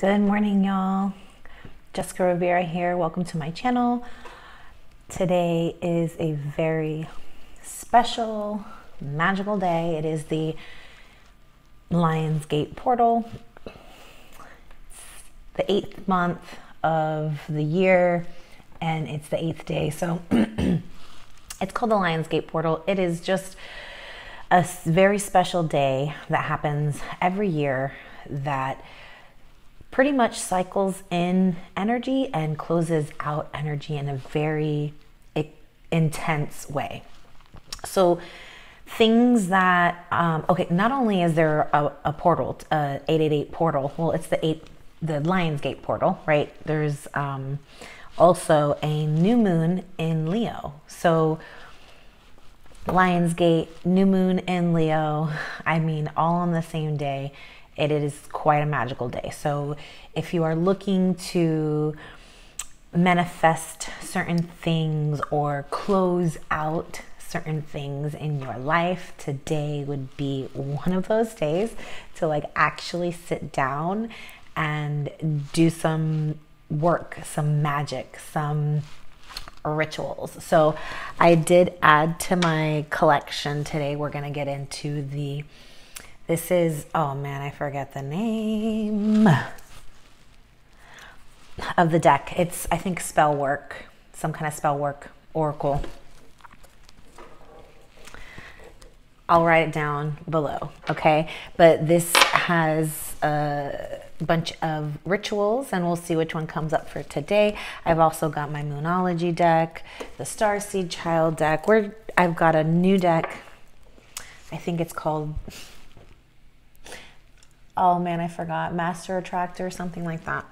Good morning, y'all. Jessica Rivera here. Welcome to my channel. Today is a very special, magical day. It is the Lionsgate portal. It's the 8th month of the year, and it's the 8th day. So it's called the Lionsgate portal. It is just a very special day that happens every year that pretty much cycles in energy and closes out energy in a very intense way. So things that, okay, not only is there a portal, 888 portal, well, it's the Lionsgate portal, right? There's also a new moon in Leo. So Lionsgate, new moon in Leo, I mean, all on the same day. It is quite a magical day. So if you are looking to manifest certain things or close out certain things in your life, today would be one of those days to like actually sit down and do some work, some magic, some rituals. So I did add to my collection today. We're going to get into this is, oh man, I forget the name of the deck. It's, I think, spell work, some kind of spell work oracle. I'll write it down below, okay? But this has a bunch of rituals, and we'll see which one comes up for today. I've also got my Moonology deck, the Starchild deck. I've got a new deck. I think it's called, oh man, I forgot, Master Attractor, something like that.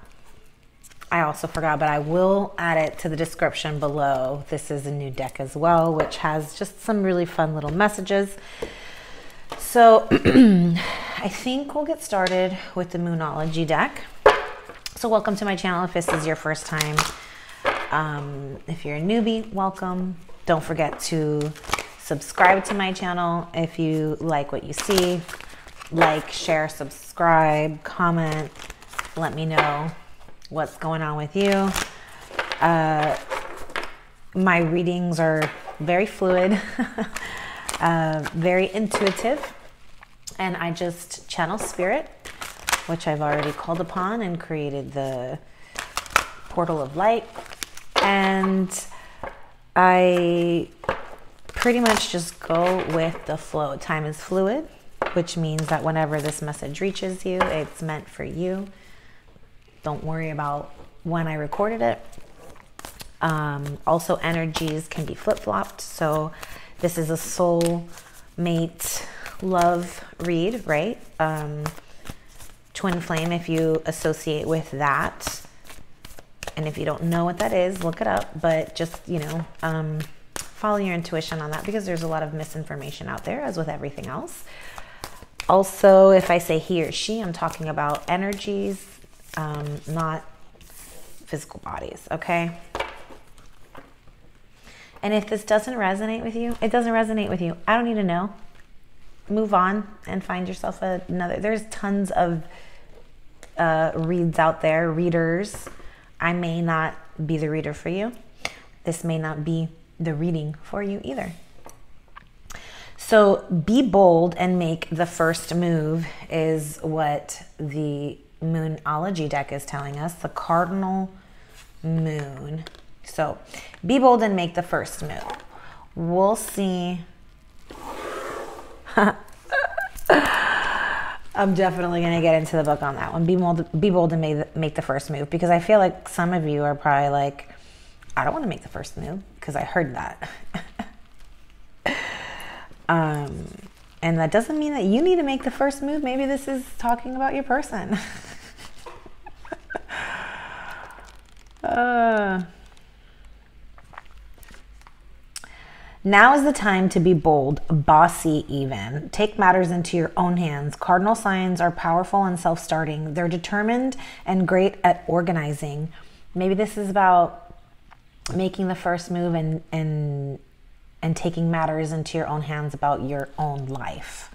I also forgot, but I will add it to the description below. This is a new deck as well, which has just some really fun little messages. So I think we'll get started with the Moonology deck. So welcome to my channel if this is your first time. If you're a newbie, welcome. Don't forget to subscribe to my channel if you like what you see. Like, share, subscribe, comment, let me know what's going on with you. My readings are very fluid, very intuitive, and I just channel spirit, which I've already called upon and created the portal of light. And I pretty much just go with the flow. Time is fluid, which means that whenever this message reaches you, it's meant for you. Don't worry about when I recorded it. Also, energies can be flip-flopped. So this is a soulmate love read, right? Twin flame, if you associate with that. And if you don't know what that is, look it up. But just, you know, follow your intuition on that, because there's a lot of misinformation out there, as with everything else. Also, if I say he or she, I'm talking about energies, not physical bodies, okay? And if this doesn't resonate with you, it doesn't resonate with you. I don't need to know. Move on and find yourself another. There's tons of reads out there, readers. I may not be the reader for you. This may not be the reading for you either. So be bold and make the first move is what the Moonology deck is telling us, the cardinal moon. So be bold and make the first move. We'll see. I'm definitely going to get into the book on that one. Be bold and make the first move, because I feel like some of you are probably like, I don't want to make the first move because I heard that. And that doesn't mean that you need to make the first move. Maybe this is talking about your person. Now is the time to be bold, bossy even. Take matters into your own hands. Cardinal signs are powerful and self-starting. They're determined and great at organizing. Maybe this is about making the first move and taking matters into your own hands about your own life.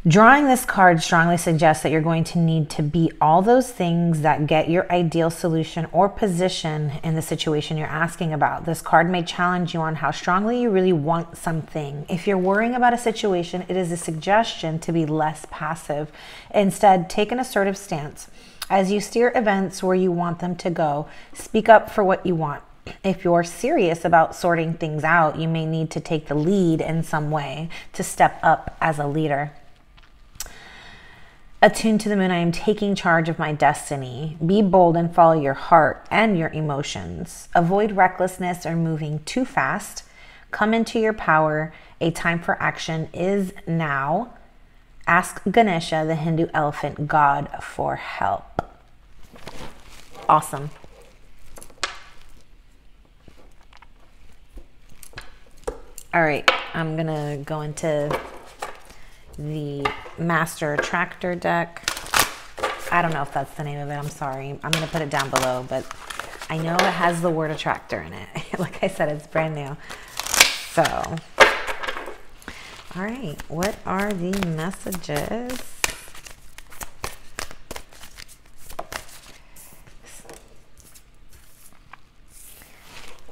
Drawing this card strongly suggests that you're going to need to be all those things that get your ideal solution or position in the situation you're asking about. This card may challenge you on how strongly you really want something. If you're worrying about a situation, it is a suggestion to be less passive. Instead, take an assertive stance. As you steer events where you want them to go, speak up for what you want. If you're serious about sorting things out, you may need to take the lead in some way to step up as a leader. Attuned to the moon, I am taking charge of my destiny. Be bold and follow your heart and your emotions. Avoid recklessness or moving too fast. Come into your power. A time for action is now. Ask Ganesha, the Hindu elephant god, for help. Awesome. All right, I'm gonna go into the Master Attractor deck. I don't know if that's the name of it. I'm sorry. I'm going to put it down below, but I know it has the word Attractor in it. Like I said, it's brand new. So, all right. What are the messages?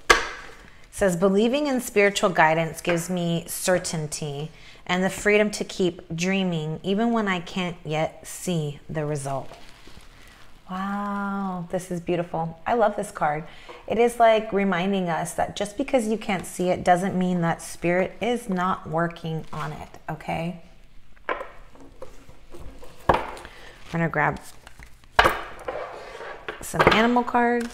It says, believing in spiritual guidance gives me certainty and the freedom to keep dreaming even when I can't yet see the result. Wow, this is beautiful. I love this card. It is like reminding us that just because you can't see it doesn't mean that spirit is not working on it, okay? I'm gonna grab some animal cards.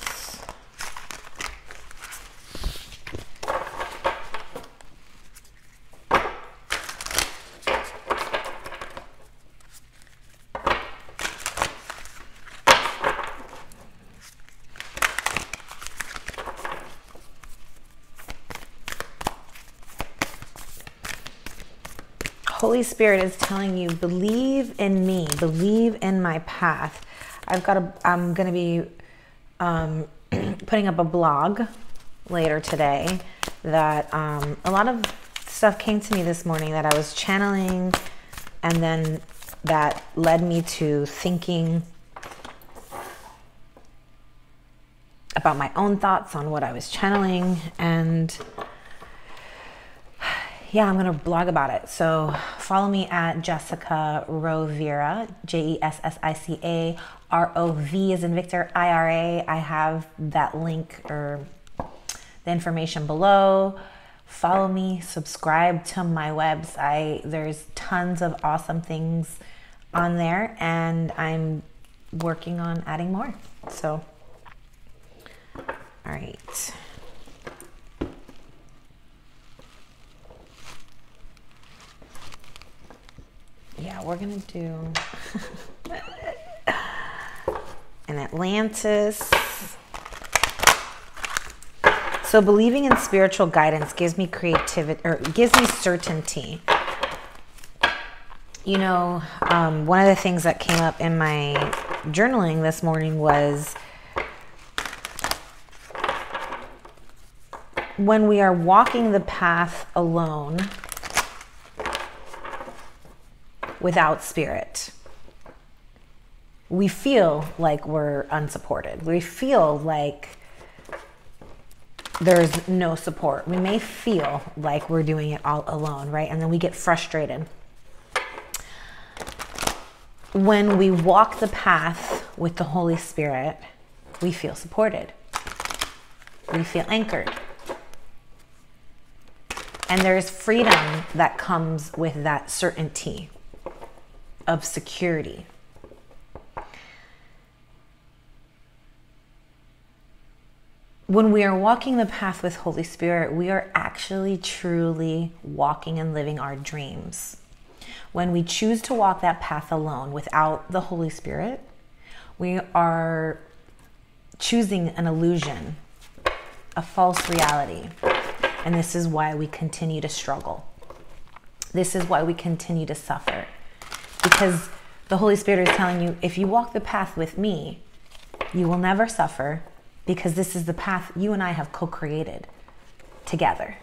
Holy Spirit is telling you, believe in me, believe in my path. I'm going to be putting up a blog later today that a lot of stuff came to me this morning that I was channeling, and then that led me to thinking about my own thoughts on what I was channeling. And yeah, I'm going to blog about it. So follow me at Jessica Rovira, JESSICA, ROV as in Victor, IRA. I have that link or the information below. Follow me, subscribe to my website. There's tons of awesome things on there, and I'm working on adding more. So, all right. Yeah, we're going to do an Atlantis. So believing in spiritual guidance gives me creativity, or gives me certainty. You know, one of the things that came up in my journaling this morning was when we are walking the path alone, without spirit, we feel like we're unsupported. We feel like there's no support. We may feel like we're doing it all alone, right? And then we get frustrated. When we walk the path with the Holy Spirit, we feel supported. We feel anchored. And there's freedom that comes with that certainty of security. When we are walking the path with Holy Spirit, we are actually truly walking and living our dreams. When we choose to walk that path alone without the Holy Spirit, we are choosing an illusion, a false reality. And this is why we continue to struggle. This is why we continue to suffer. Because the Holy Spirit is telling you, if you walk the path with me, you will never suffer, because this is the path you and I have co-created together.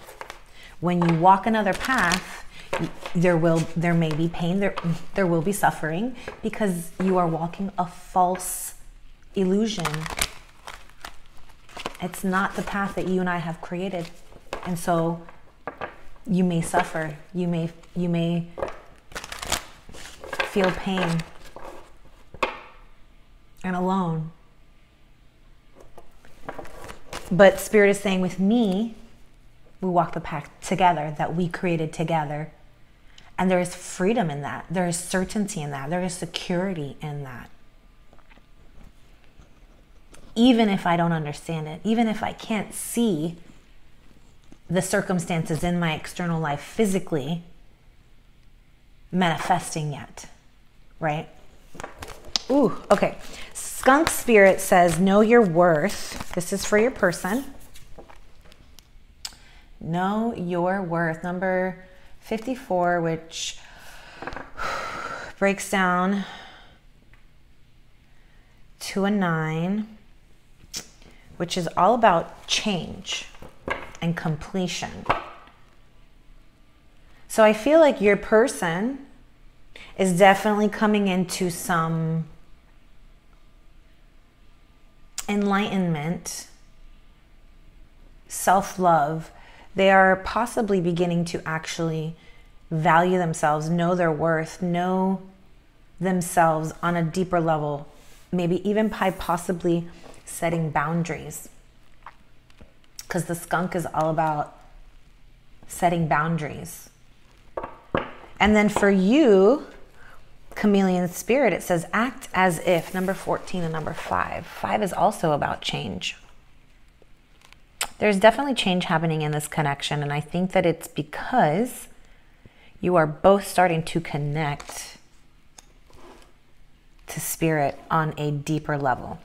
When you walk another path, There may be pain, there will be suffering, because you are walking a false illusion. It's not the path that you and I have created. And so you may suffer, you may feel pain and alone. But Spirit is saying, with me, we walk the path together that we created together. And there is freedom in that. There is certainty in that. There is security in that. Even if I don't understand it, even if I can't see the circumstances in my external life physically manifesting yet, right? Ooh, okay. Skunk Spirit says, know your worth. This is for your person. Know your worth. Number 54, which breaks down to a 9, which is all about change and completion. So I feel like your person is definitely coming into some enlightenment, self-love. They are possibly beginning to actually value themselves, know their worth, know themselves on a deeper level, maybe even by possibly setting boundaries. Because the skunk is all about setting boundaries. And then for you, Chameleon Spirit, it says act as if. Number 14 and number 5. 5 is also about change. There's definitely change happening in this connection, and I think that it's because you are both starting to connect to Spirit on a deeper level.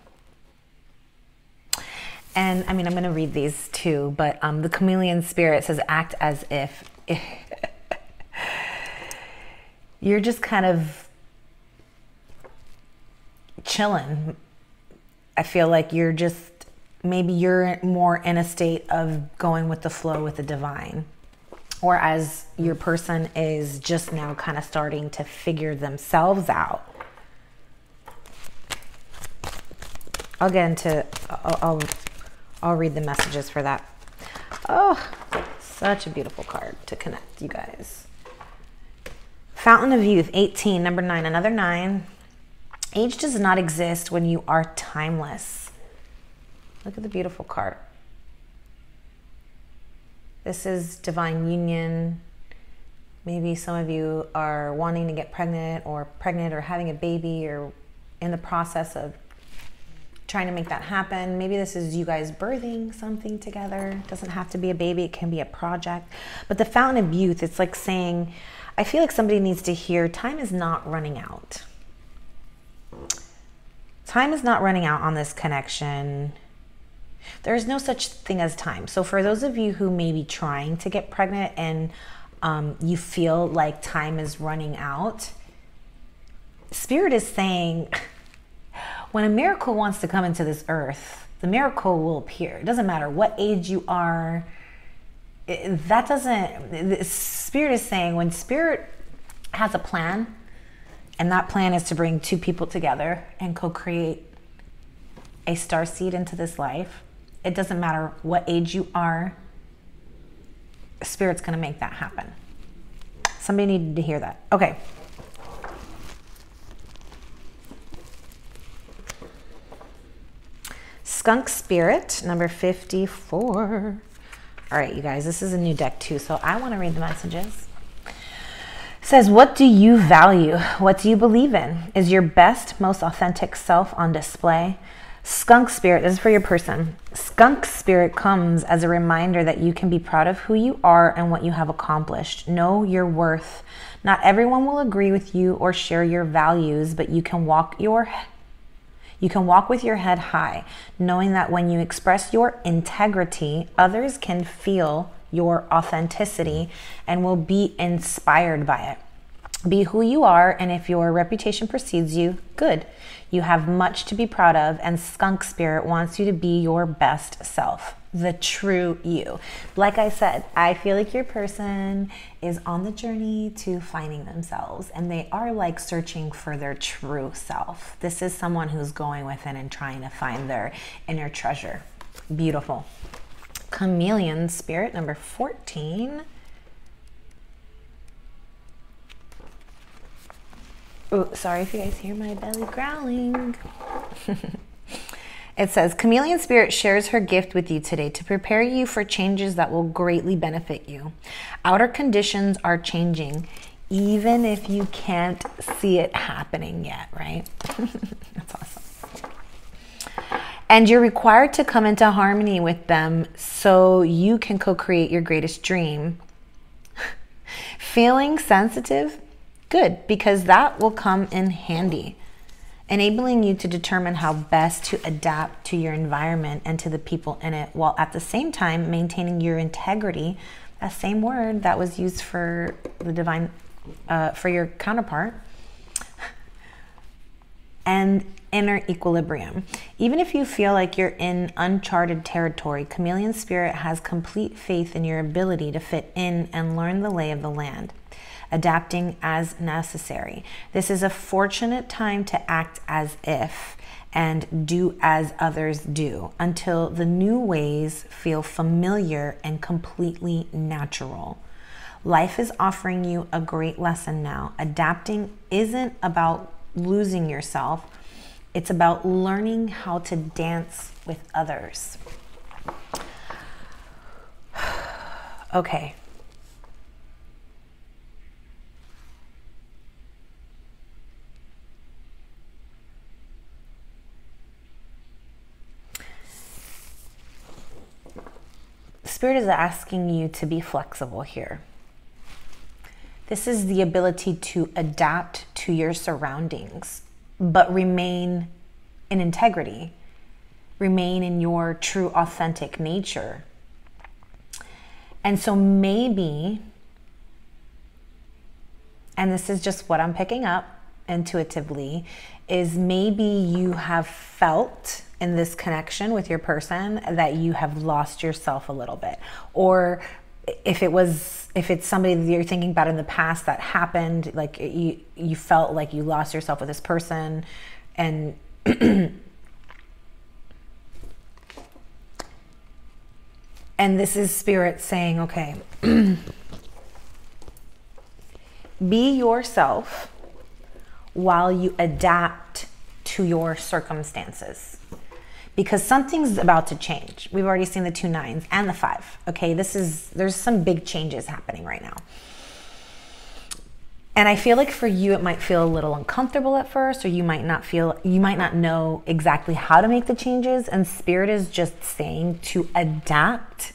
And I mean, I'm going to read these too, but the Chameleon Spirit says act as if. You're just kind of chilling. I feel like you're just, maybe you're more in a state of going with the flow with the divine. Or as your person is just now kind of starting to figure themselves out. I'll get into, I'll read the messages for that. Oh, such a beautiful card to connect, you guys. Fountain of Youth, 18, number 9, another 9. Age does not exist when you are timeless. Look at the beautiful card. This is divine union. Maybe some of you are wanting to get pregnant or having a baby, or in the process of trying to make that happen. Maybe this is you guys birthing something together. It doesn't have to be a baby, it can be a project. But the Fountain of Youth, it's like saying, I feel like somebody needs to hear, time is not running out. Time is not running out on this connection. There is no such thing as time. So for those of you who may be trying to get pregnant and you feel like time is running out, Spirit is saying, when a miracle wants to come into this earth, the miracle will appear. It doesn't matter what age you are. Spirit is saying, when Spirit has a plan, and that plan is to bring two people together and co-create a starseed into this life, it doesn't matter what age you are, Spirit's going to make that happen. Somebody needed to hear that. Okay. Skunk Spirit, number 54. All right, you guys, this is a new deck too, so I want to read the messages. It says, what do you value? What do you believe in? Is your best, most authentic self on display? Skunk Spirit, this is for your person. Skunk Spirit comes as a reminder that you can be proud of who you are and what you have accomplished. Know your worth. Not everyone will agree with you or share your values, but you can walk with your head high, knowing that when you express your integrity, others can feel your authenticity and will be inspired by it. Be who you are, and if your reputation precedes you, good. You have much to be proud of, and Skunk Spirit wants you to be your best self, the true you. Like I said, I feel like your person is on the journey to finding themselves, and they are like searching for their true self. This is someone who's going within and trying to find their inner treasure. Beautiful. Chameleon Spirit, number 14. Oh, sorry if you guys hear my belly growling. It says, Chameleon Spirit shares her gift with you today to prepare you for changes that will greatly benefit you. Outer conditions are changing, even if you can't see it happening yet, right? That's awesome. And you're required to come into harmony with them so you can co-create your greatest dream. Feeling sensitive? Good, because that will come in handy, enabling you to determine how best to adapt to your environment and to the people in it, while at the same time maintaining your integrity, that same word that was used for the divine, for your counterpart, and inner equilibrium. Even if you feel like you're in uncharted territory, Chameleon Spirit has complete faith in your ability to fit in and learn the lay of the land, adapting as necessary. This is a fortunate time to act as if and do as others do until the new ways feel familiar and completely natural. Life is offering you a great lesson now. Adapting isn't about losing yourself. It's about learning how to dance with others. Okay. Spirit is asking you to be flexible here. This is the ability to adapt to your surroundings, but remain in integrity, remain in your true authentic nature. And so maybe, and this is just what I'm picking up intuitively, is maybe you have felt in this connection with your person that you have lost yourself a little bit. Or if it's somebody that you're thinking about in the past that happened, like you felt like you lost yourself with this person, and and this is Spirit saying, okay, be yourself while you adapt to your circumstances, because something's about to change. We've already seen the 2 9s and the 5. Okay, there's some big changes happening right now. And I feel like for you, it might feel a little uncomfortable at first, or you might not know exactly how to make the changes. And Spirit is just saying to adapt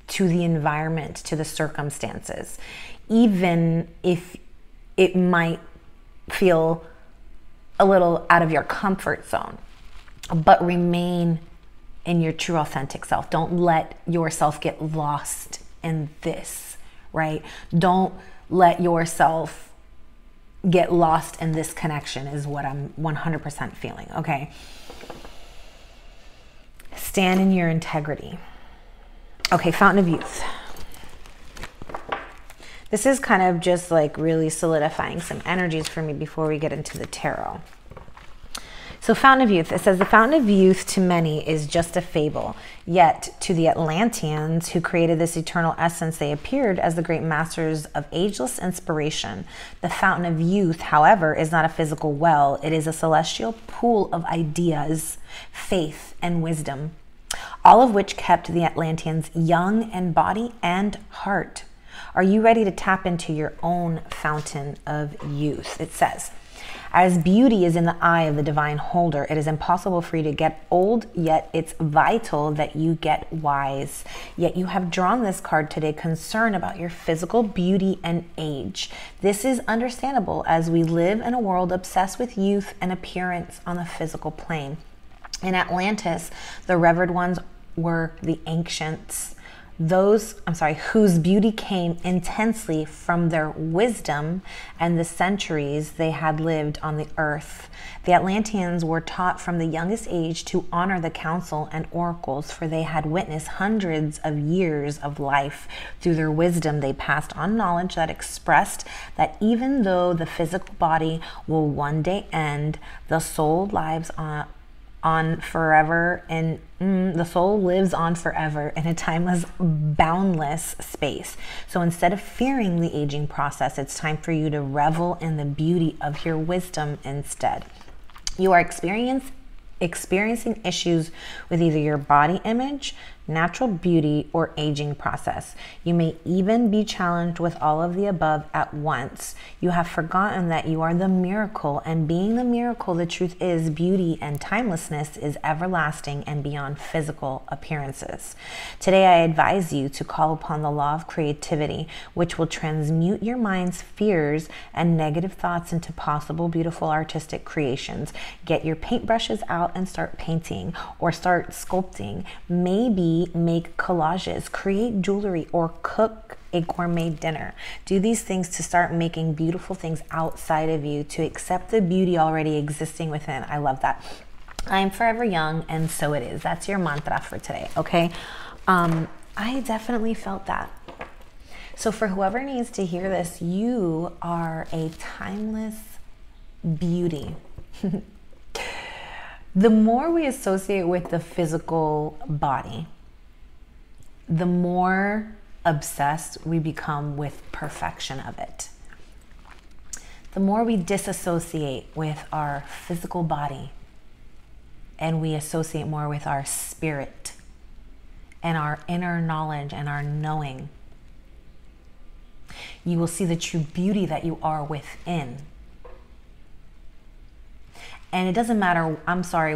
to the environment, to the circumstances, even if it might feel a little out of your comfort zone, but remain in your true authentic self. Don't let yourself get lost in this, right? Don't let yourself get lost in this connection is what I'm 100% feeling, okay? Stand in your integrity. Okay, Fountain of Youth. This is kind of just like really solidifying some energies for me before we get into the tarot. So Fountain of Youth, it says, the Fountain of Youth to many is just a fable, yet to the Atlanteans who created this eternal essence, they appeared as the great masters of ageless inspiration. The Fountain of Youth, however, is not a physical well. It is a celestial pool of ideas, faith, and wisdom, all of which kept the Atlanteans young in body and heart. Are you ready to tap into your own Fountain of Youth? It says, as beauty is in the eye of the divine holder, it is impossible for you to get old, yet it's vital that you get wise. Yet you have drawn this card today, concern about your physical beauty and age. This is understandable as we live in a world obsessed with youth and appearance on the physical plane. In Atlantis, the revered ones were the ancients, whose beauty came intensely from their wisdom and the centuries they had lived on the earth. The Atlanteans were taught from the youngest age to honor the council and oracles, for they had witnessed hundreds of years of life. Through their wisdom, they passed on knowledge that expressed that even though the physical body will one day end, the soul lives on forever, and the soul lives on forever in a timeless, boundless space. So instead of fearing the aging process, it's time for you to revel in the beauty of your wisdom instead. You are experiencing issues with either your body image, natural beauty, or aging process. You may even be challenged with all of the above at once. You have forgotten that you are the miracle, and being the miracle, the truth is beauty and timelessness is everlasting and beyond physical appearances. Today, I advise you to call upon the law of creativity, which will transmute your mind's fears and negative thoughts into possible, beautiful, artistic creations. Get your paintbrushes out and start painting, or start sculpting. Maybe make collages, create jewelry, or cook a gourmet dinner. Do these things to start making beautiful things outside of you, to accept the beauty already existing within. I love that. I'm forever young, and so it is. That's your mantra for today, okay? I definitely felt that. So for whoever needs to hear this, you are a timeless beauty. The more we associate with the physical body, the more obsessed we become with perfection of it. The more we disassociate with our physical body and we associate more with our spirit and our inner knowledge and our knowing, you will see the true beauty that you are within. And it doesn't matter,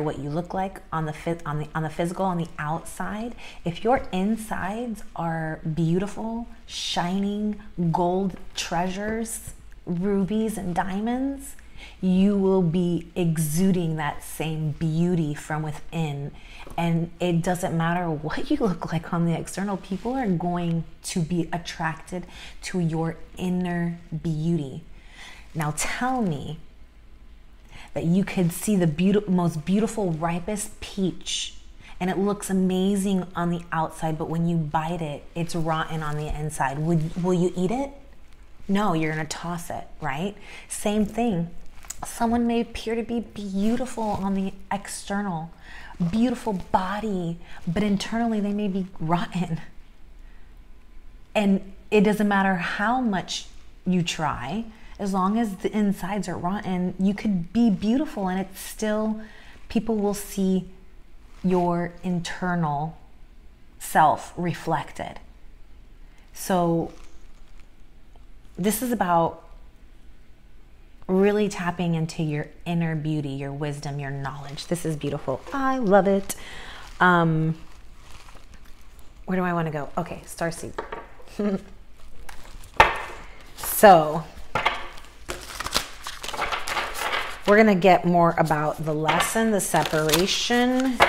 what you look like on the physical, on the outside. If your insides are beautiful, shining gold treasures, rubies and diamonds, you will be exuding that same beauty from within. And it doesn't matter what you look like on the external. People are going to be attracted to your inner beauty. Now tell me that you could see the most beautiful, ripest peach, and it looks amazing on the outside, but when you bite it, it's rotten on the inside. Will you eat it? No, you're gonna toss it, right? Same thing. Someone may appear to be beautiful on the external, beautiful body, but internally they may be rotten. And it doesn't matter how much you try, as long as the insides are rotten, you could be beautiful and it's still, people will see your internal self reflected. So this is about really tapping into your inner beauty, your wisdom, your knowledge. This is beautiful. I love it. Where do I want to go? Okay, starseed. So we're going to get more about the lesson, the separation,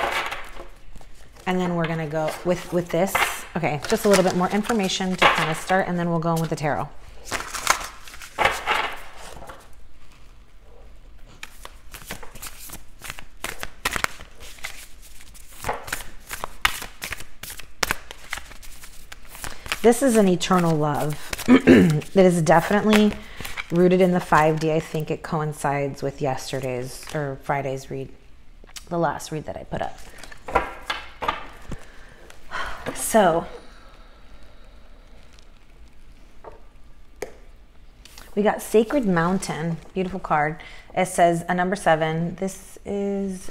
and then we're going to go with this. Okay, just a little bit more information to kind of start, and then we'll go in with the tarot. This is an eternal love that is definitely rooted in the 5D. I think it coincides with yesterday's or Friday's read, the last read that I put up. So we got Sacred Mountain, beautiful card. It says a number 7. This is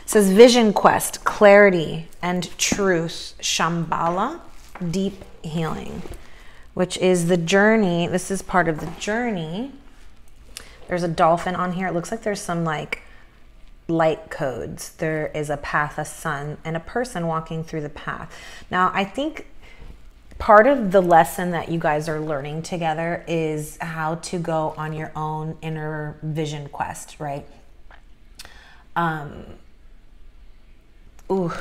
it says Vision Quest, Clarity and Truth, Shambhala, Deep Healing, which is the journey. This is part of the journey. There's a dolphin on here. It looks like there's some like light codes. There is a path, a sun, and a person walking through the path. Now, I think part of the lesson that you guys are learning together is how to go on your own inner vision quest, right? Ooh,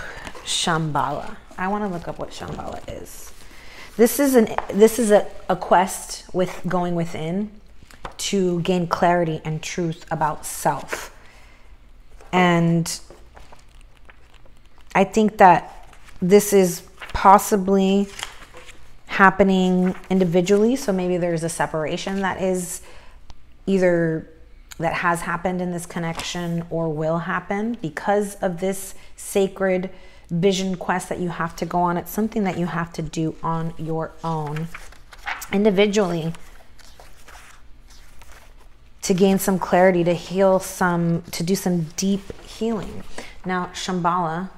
Shambhala. I want to look up what Shambhala is. This is a quest with going within to gain clarity and truth about self. And I think that this is possibly happening individually. So maybe there's a separation that is either that has happened in this connection or will happen because of this sacred vision quest that you have to go on. It's something that you have to do on your own individually to gain some clarity, to heal some, to do some deep healing. Now, Shambhala,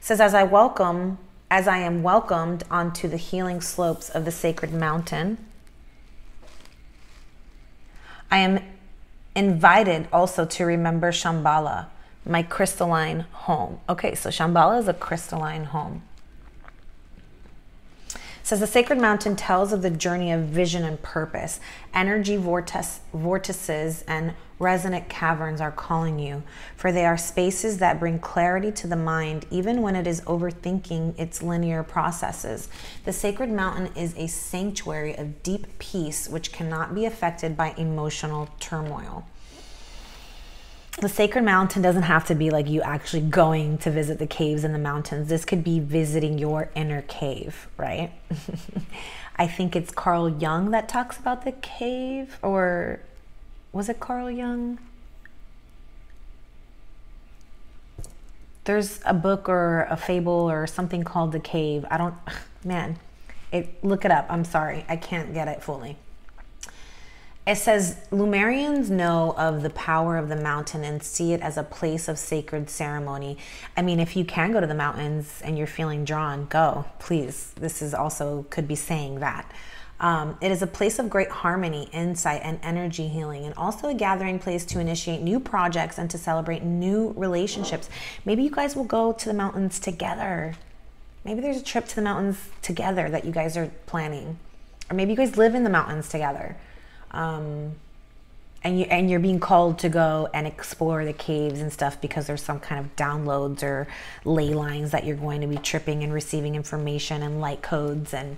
says, as I am welcomed onto the healing slopes of the sacred mountain, I am invited also to remember Shambhala, my crystalline home. Okay, so Shambhala is a crystalline home. It says the sacred mountain tells of the journey of vision and purpose. Energy vortices and resonant caverns are calling you, for they are spaces that bring clarity to the mind, even when it is overthinking its linear processes. The sacred mountain is a sanctuary of deep peace, which cannot be affected by emotional turmoil. The sacred mountain doesn't have to be like you actually going to visit the caves in the mountains. This could be visiting your inner cave, right? I think it's Carl Jung that talks about the cave, or was it Carl Jung? There's a book or a fable or something called The Cave. I don't, man, look it up. I'm sorry, I can't get it fully. It says, Leumarians know of the power of the mountain and see it as a place of sacred ceremony. I mean, if you can go to the mountains and you're feeling drawn, go, please. This is also, could be saying that. It is a place of great harmony, insight, and energy healing, and also a gathering place to initiate new projects and to celebrate new relationships. Maybe you guys will go to the mountains together. Maybe there's a trip to the mountains together that you guys are planning. Or maybe you guys live in the mountains together. And you're being called to go and explore the caves and stuff because there's some kind of downloads or ley lines that you're going to be tripping and receiving information and light codes. And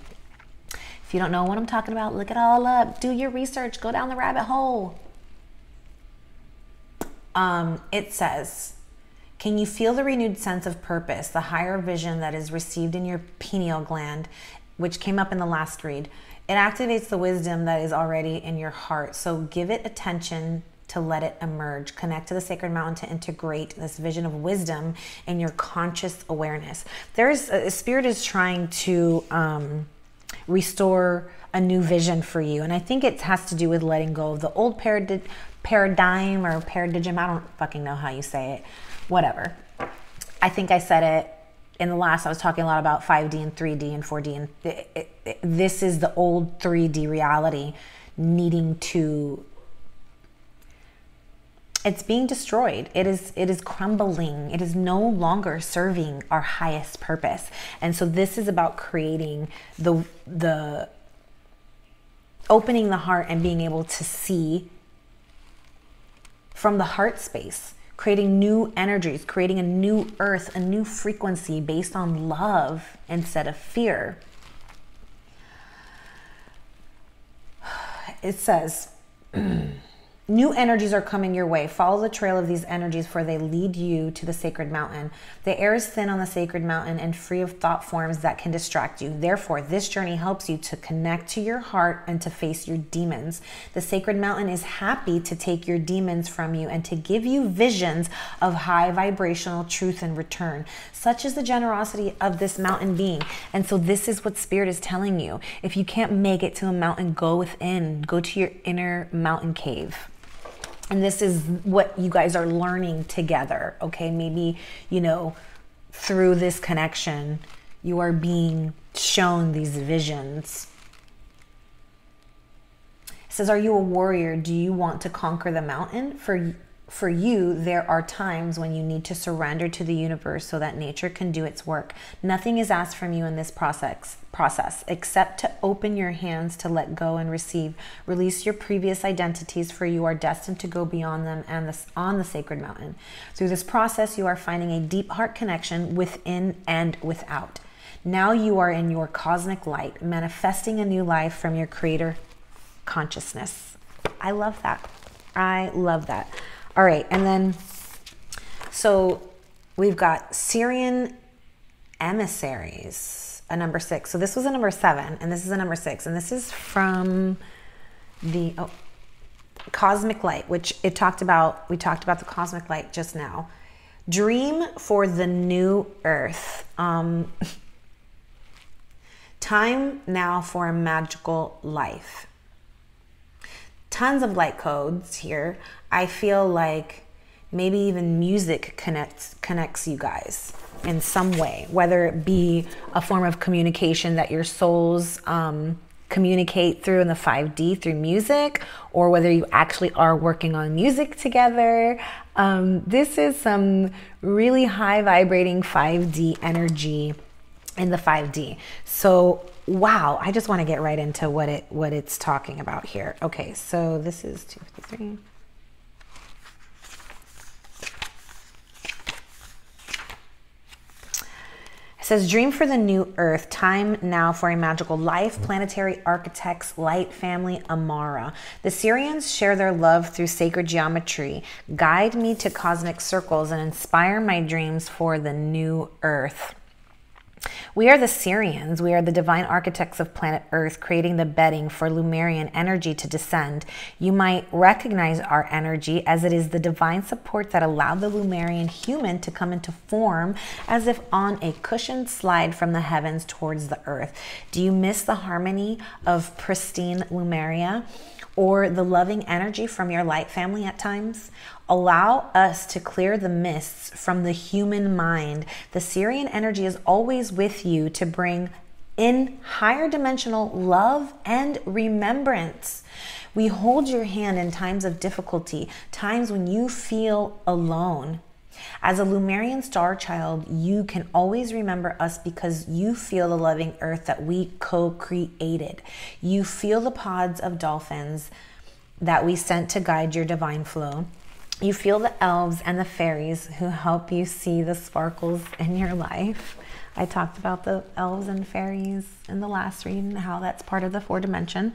if you don't know what I'm talking about, look it all up. Do your research. Go down the rabbit hole. It says, can you feel the renewed sense of purpose, the higher vision that is received in your pineal gland, which came up in the last read? It activates the wisdom that is already in your heart. So give it attention to let it emerge. Connect to the sacred mountain to integrate this vision of wisdom in your conscious awareness. A spirit is trying to restore a new vision for you. And I think it has to do with letting go of the old paradigm or paradigm. I don't fucking know how you say it. Whatever. I think I said it in the last, I was talking a lot about 5D and 3D and 4D, and this is the old 3D reality needing to, it's being destroyed. It is crumbling. It is no longer serving our highest purpose. And so this is about creating the opening the heart and being able to see from the heart space, creating new energies, creating a new earth, a new frequency based on love instead of fear. It says, new energies are coming your way. Follow the trail of these energies, for they lead you to the sacred mountain. The air is thin on the sacred mountain and free of thought forms that can distract you. Therefore, this journey helps you to connect to your heart and to face your demons. The sacred mountain is happy to take your demons from you and to give you visions of high vibrational truth in return. Such is the generosity of this mountain being. And so this is what Spirit is telling you. If you can't make it to a mountain, go within. Go to your inner mountain cave. And this is what you guys are learning together, okay? Maybe, you know, through this connection, you are being shown these visions. It says, are you a warrior? Do you want to conquer the mountain? for you, there are times when you need to surrender to the universe so that nature can do its work. Nothing is asked from you in this process except to open your hands to let go and receive. Release your previous identities, for you are destined to go beyond them and on the sacred mountain. Through this process, you are finding a deep heart connection within and without. Now you are in your cosmic light, manifesting a new life from your creator consciousness. I love that. I love that. All right, and then, so we've got Syrian emissaries, a number 6. So this was a number 7, and this is a number 6, and this is from the cosmic light, which we talked about the cosmic light just now. Dream for the new earth. Time now for a magical life. Tons of light codes here. I feel like maybe even music connects you guys in some way, whether it be a form of communication that your souls communicate through in the 5D through music, or whether you actually are working on music together. This is some really high vibrating 5D energy in the 5D. So wow, I just want to get right into what it's talking about here. Okay, so this is 253. It says, dream for the new earth, time now for a magical life, planetary architects, light family, Amara. The Syrians share their love through sacred geometry. Guide me to cosmic circles and inspire my dreams for the new earth. We are the Syrians. We are the divine architects of planet Earth, creating the bedding for Leumarian energy to descend. You might recognize our energy as it is the divine support that allowed the Leumarian human to come into form as if on a cushioned slide from the heavens towards the earth. Do you miss the harmony of pristine Lemuria or the loving energy from your light family at times? Allow us to clear the mists from the human mind. The Syrian energy is always with you to bring in higher dimensional love and remembrance. We hold your hand in times of difficulty, times when you feel alone. As a Leumarian Starchild, you can always remember us because you feel the loving earth that we co-created. You feel the pods of dolphins that we sent to guide your divine flow. You feel the elves and the fairies who help you see the sparkles in your life. I talked about the elves and fairies in the last reading, how that's part of the fourth dimension.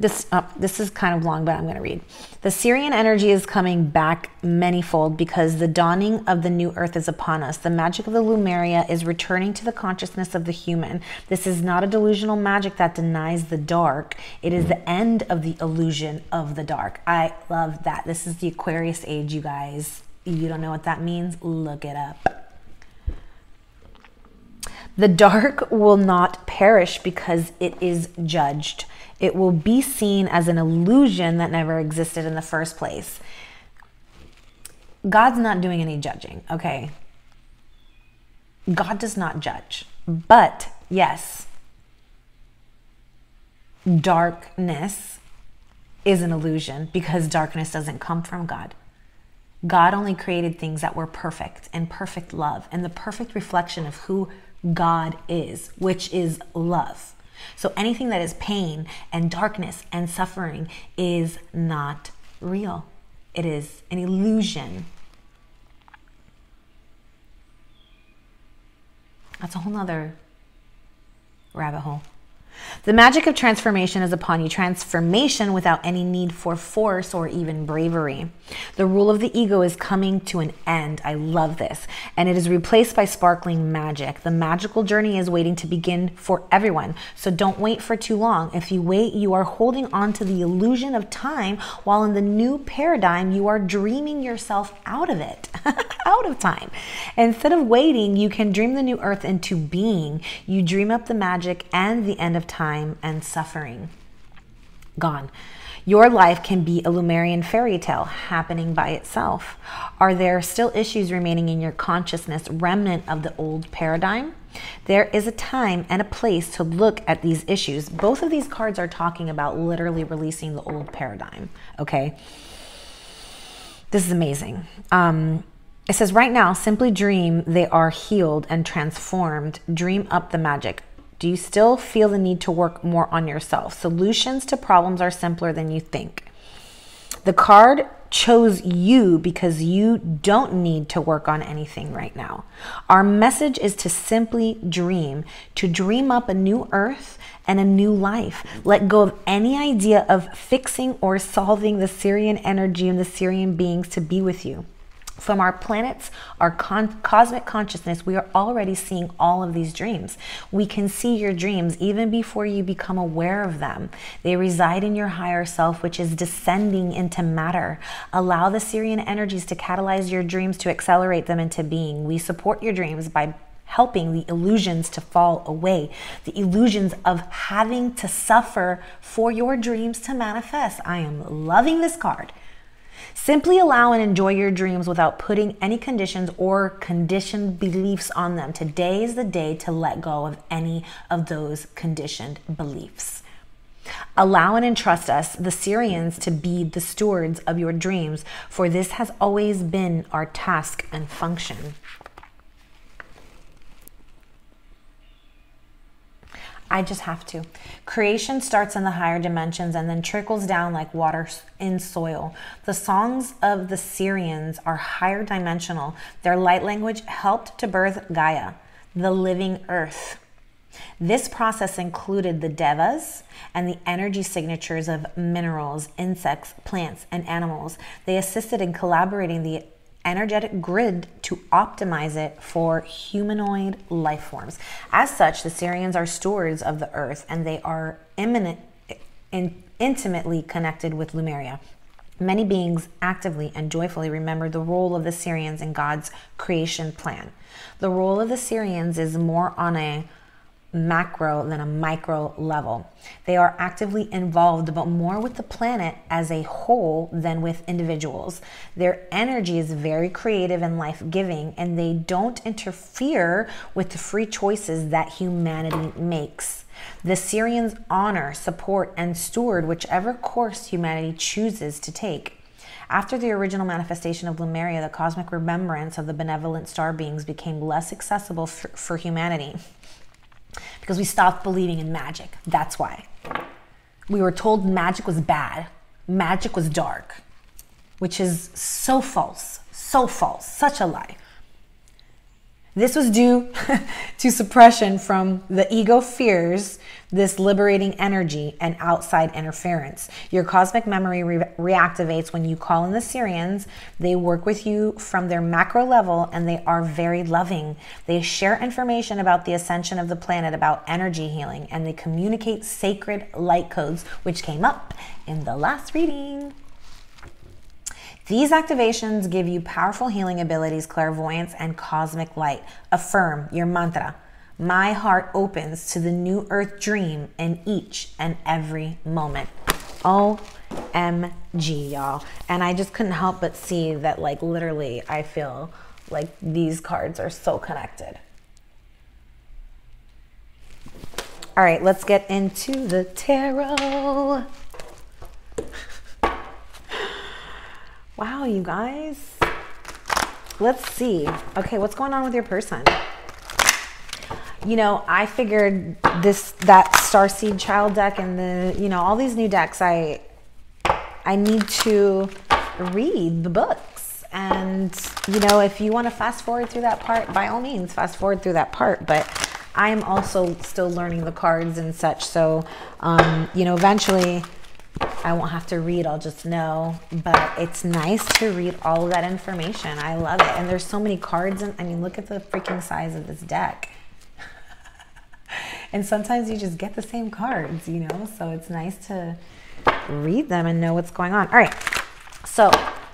This is kind of long, but I'm going to read. The Syrian energy is coming back manyfold because the dawning of the new earth is upon us. The magic of the Lemuria is returning to the consciousness of the human. This is not a delusional magic that denies the dark. It is the end of the illusion of the dark. I love that. This is the Aquarius age, you guys. You don't know what that means? Look it up. The dark will not perish because it is judged. It will be seen as an illusion that never existed in the first place. God's not doing any judging, okay? God does not judge. But yes, darkness is an illusion because darkness doesn't come from God. God only created things that were perfect and perfect love and the perfect reflection of who God is, which is love. So anything that is pain and darkness and suffering is not real. It is an illusion. That's a whole nother rabbit hole. The magic of transformation is upon you. Transformation without any need for force or even bravery. The rule of the ego is coming to an end. I love this. And it is replaced by sparkling magic. The magical journey is waiting to begin for everyone. So don't wait for too long. If you wait, you are holding on to the illusion of time, while in the new paradigm, you are dreaming yourself out of it, out of time. Instead of waiting, you can dream the new earth into being. You dream up the magic and the end of time and suffering gone. Your life can be a Leumarian fairy tale happening by itself. Are there still issues remaining in your consciousness, remnant of the old paradigm? There is a time and a place to look at these issues. Both of these cards are talking about literally releasing the old paradigm, okay? This is amazing. It says, right now, simply dream they are healed and transformed. Dream up the magic. Do you still feel the need to work more on yourself? Solutions to problems are simpler than you think. The card chose you because you don't need to work on anything right now. Our message is to simply dream, to dream up a new earth and a new life. Let go of any idea of fixing or solving the Sirian energy and the Sirian beings to be with you. From our planets, our cosmic consciousness, we are already seeing all of these dreams. We can see your dreams even before you become aware of them. They reside in your higher self, which is descending into matter. Allow the Sirian energies to catalyze your dreams, to accelerate them into being. We support your dreams by helping the illusions to fall away, the illusions of having to suffer for your dreams to manifest. I am loving this card. Simply allow and enjoy your dreams without putting any conditions or conditioned beliefs on them. Today is the day to let go of any of those conditioned beliefs. Allow and entrust us, the Sirians, to be the stewards of your dreams, for this has always been our task and function. I just have to. Creation starts in the higher dimensions and then trickles down like water in soil. The songs of the Sirians are higher dimensional. Their light language helped to birth Gaia, the living earth. This process included the devas and the energy signatures of minerals, insects, plants, and animals. They assisted in collaborating the energetic grid to optimize it for humanoid life forms. As such, the Sirians are stewards of the earth, and they are intimately connected with Lemuria. Many beings actively and joyfully remember the role of the Sirians in God's creation plan. The role of the Sirians is more on a macro than a micro level. They are actively involved, but more with the planet as a whole than with individuals. Their energy is very creative and life-giving, and they don't interfere with the free choices that humanity makes. The Sirians honor, support, and steward whichever course humanity chooses to take. After the original manifestation of Lemuria, the cosmic remembrance of the benevolent star beings became less accessible for humanity. Because we stopped believing in magic. That's why. We were told magic was bad. Magic was dark. Which is so false. So false. Such a lie. This was due to suppression from the ego fears this liberating energy and outside interference. Your cosmic memory reactivates when you call in the Sirians. They work with you from their macro level, and they are very loving. They share information about the ascension of the planet, about energy healing, and they communicate sacred light codes, which came up in the last reading. These activations give you powerful healing abilities, clairvoyance, and cosmic light. Affirm your mantra. My heart opens to the new earth dream in each and every moment. OMG, y'all. And I just couldn't help but see that, like, literally, I feel like these cards are so connected. All right, let's get into the tarot. Wow, you guys. Let's see. Okay, what's going on with your person? You know, I figured that Starchild deck and all these new decks, I need to read the books. And, if you want to fast forward through that part, by all means, fast forward through that part. But I'm also still learning the cards and such. So, eventually I won't have to read, I'll just know. But it's nice to read all of that information. I love it. And there's so many cards. Look at the freaking size of this deck. And sometimes you just get the same cards, so it's nice to read them and know what's going on. All right, so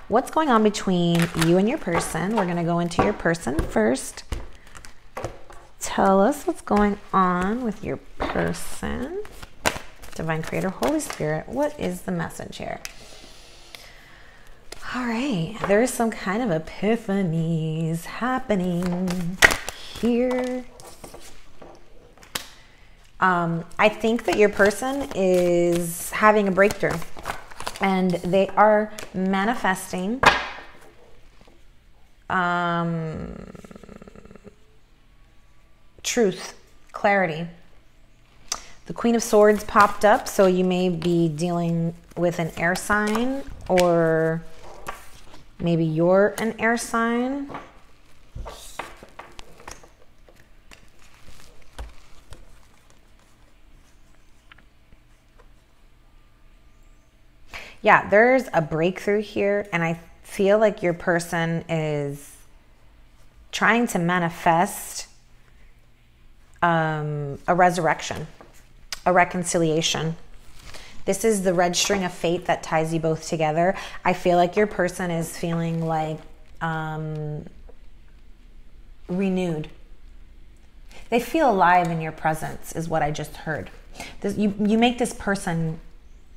what's going on between you and your person? We're going to go into your person first. Tell us what's going on with your person. Divine Creator, Holy Spirit, what is the message here? All right, there is some kind of epiphanies happening here. I think that your person is having a breakthrough, and they are manifesting truth, clarity. The Queen of Swords popped up, so you may be dealing with an air sign, or maybe you're an air sign. Yeah, there's a breakthrough here, and I feel like your person is trying to manifest a resurrection, a reconciliation. This is the red string of fate that ties you both together. I feel like your person is feeling like renewed. They feel alive in your presence, is what I just heard. You make this person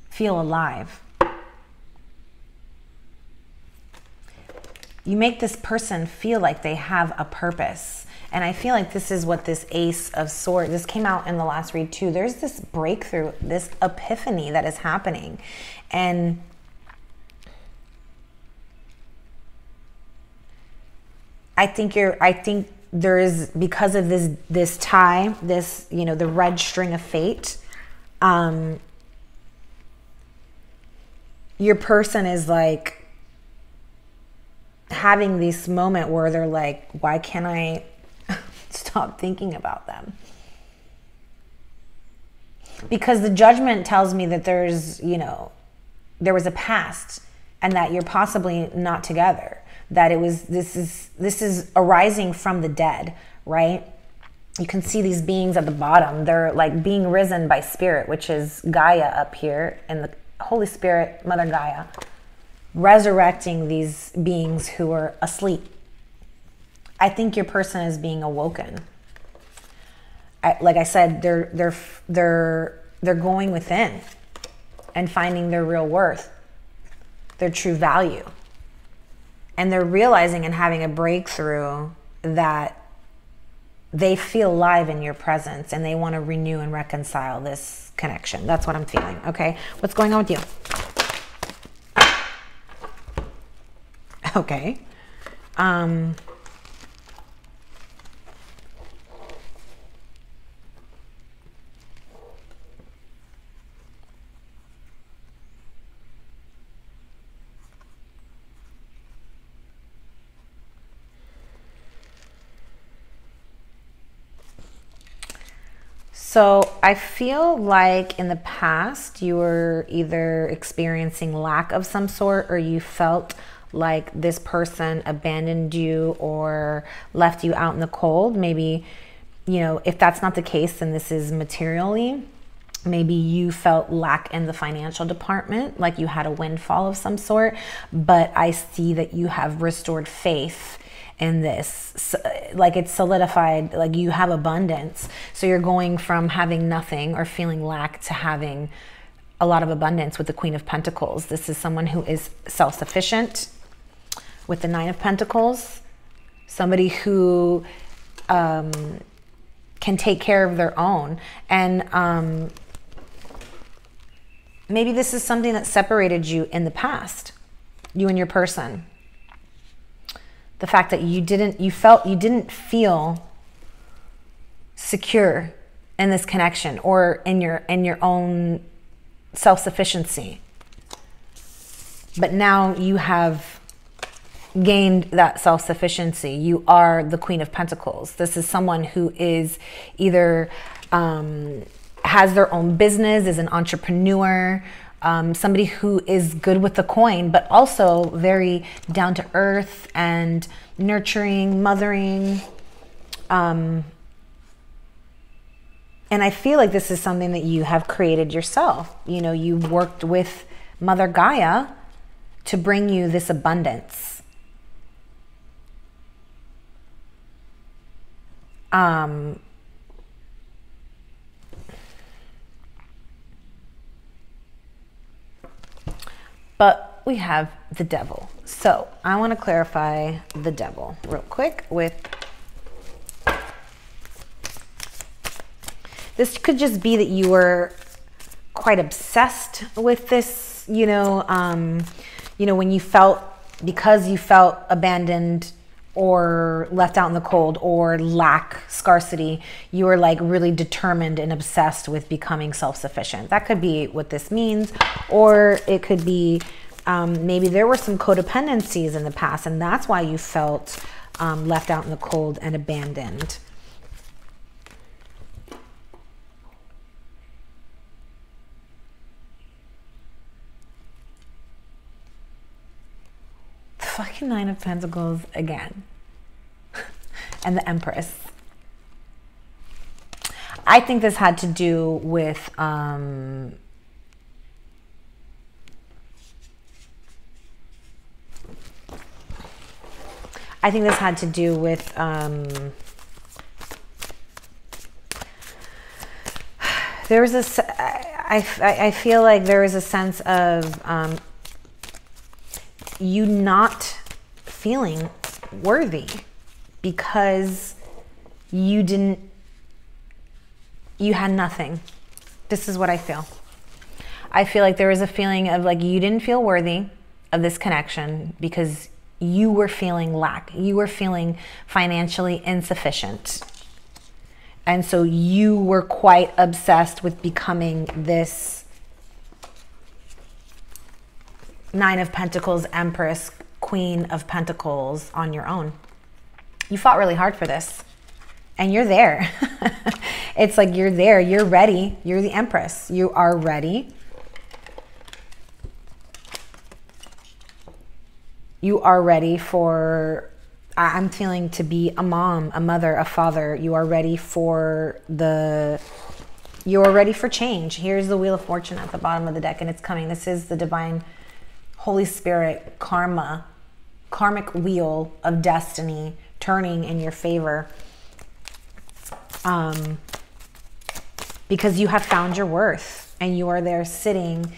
feel alive. You make this person feel like they have a purpose. And I feel like this is what this Ace of Swords, this came out in the last read too. There's this breakthrough, this epiphany that is happening. And I think there is, because of this tie, this, you know, the red string of fate, your person is like having this moment where they're like, why can't I stop thinking about them? Because the Judgment tells me that there's, you know, there was a past, and that you're possibly not together, that it was, this is arising from the dead, right? You can see these beings at the bottom. They're like being risen by spirit, which is Gaia up here, and the Holy Spirit, Mother Gaia, resurrecting these beings who are asleep. I think your person is being awoken. Like I said, they're going within and finding their real worth, their true value. And they're realizing and having a breakthrough that they feel alive in your presence, and they want to renew and reconcile this connection. That's what I'm feeling. Okay, what's going on with you? Okay. So I feel like in the past you were either experiencing lack of some sort, or you felt like this person abandoned you or left you out in the cold. Maybe, you know, if that's not the case, then this is materially. Maybe you felt lack in the financial department, like you had a windfall of some sort, but I see that you have restored faith in this, like it's solidified, like you have abundance. So you're going from having nothing or feeling lack to having a lot of abundance with the Queen of Pentacles. This is someone who is self-sufficient with the Nine of Pentacles, somebody who can take care of their own. And maybe this is something that separated you in the past, you and your person. The fact that you didn't feel secure in this connection, or in your own self-sufficiency. But now you have gained that self-sufficiency. You are the Queen of Pentacles. This is someone who is either has their own business, is an entrepreneur, somebody who is good with the coin, but also very down to earth and nurturing, mothering. And I feel like this is something that you have created yourself. You know, you worked with Mother Gaia to bring you this abundance. But we have the Devil. So I want to clarify the Devil real quick with, this could just be that you were quite obsessed with this, you know, when you felt, because you felt abandoned or left out in the cold or lack, scarcity. You are like really determined and obsessed with becoming self-sufficient. That could be what this means. Or it could be maybe there were some codependencies in the past, and that's why you felt left out in the cold and abandoned. Fucking Nine of Pentacles again. And the Empress. I think this had to do with I think this had to do with there was I feel like there was a sense of you not feeling worthy because you had nothing. This is what I feel. I feel like there was a feeling of like you didn't feel worthy of this connection because you were feeling lack. You were feeling financially insufficient. And so you were quite obsessed with becoming this Nine of Pentacles, Empress, Queen of Pentacles on your own. You fought really hard for this. And you're there. It's like you're there. You're ready. You're the Empress. You are ready. You are ready for, I'm feeling, to be a mom, a mother, a father. You are ready for you're ready for change. Here's the Wheel of Fortune at the bottom of the deck, and it's coming. This is the divine Holy Spirit, karmic wheel of destiny turning in your favor. Because you have found your worth and you are there sitting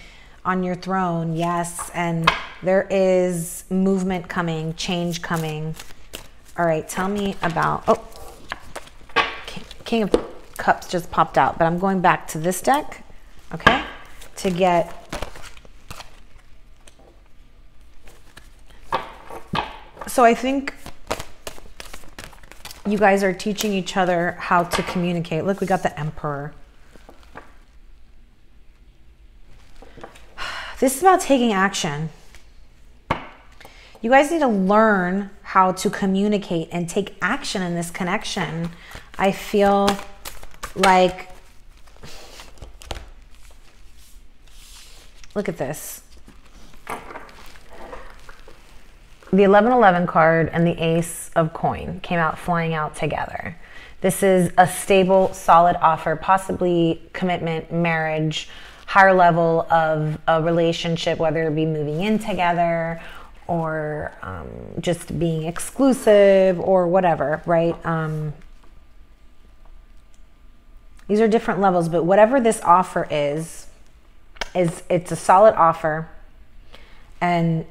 on your throne. Yes. And there is movement coming, change coming. All right. Tell me about, oh, King of Cups just popped out, but I'm going back to this deck. Okay. To get, so I think you guys are teaching each other how to communicate. Look, we got the Emperor. This is about taking action. You guys need to learn how to communicate and take action in this connection. I feel like, look at this. The 1111 card and the Ace of Coin came out flying out together. This is a stable, solid offer, possibly commitment, marriage, higher level of a relationship, whether it be moving in together or just being exclusive or whatever, right? These are different levels, but whatever this offer is it's a solid offer, and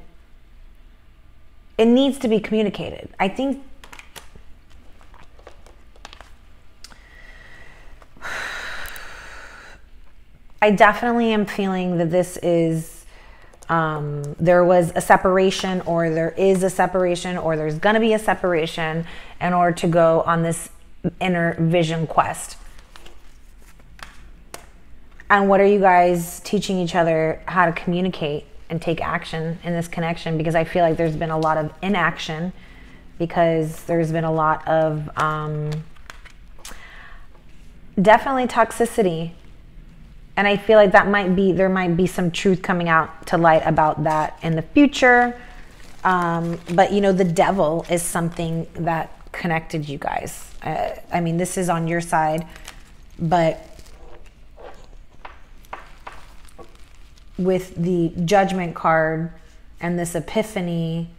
it needs to be communicated. I think I definitely am feeling that this is, there was a separation, or there is a separation, or there's going to be a separation in order to go on this inner vision quest. And what are you guys teaching each other how to communicate and take action in this connection? Because I feel like there's been a lot of inaction, because there's been a lot of definitely toxicity. And I feel like that there might be some truth coming out to light about that in the future. But you know, the devil is something that connected you guys. I mean, this is on your side, but with the Judgment card and this Epiphany,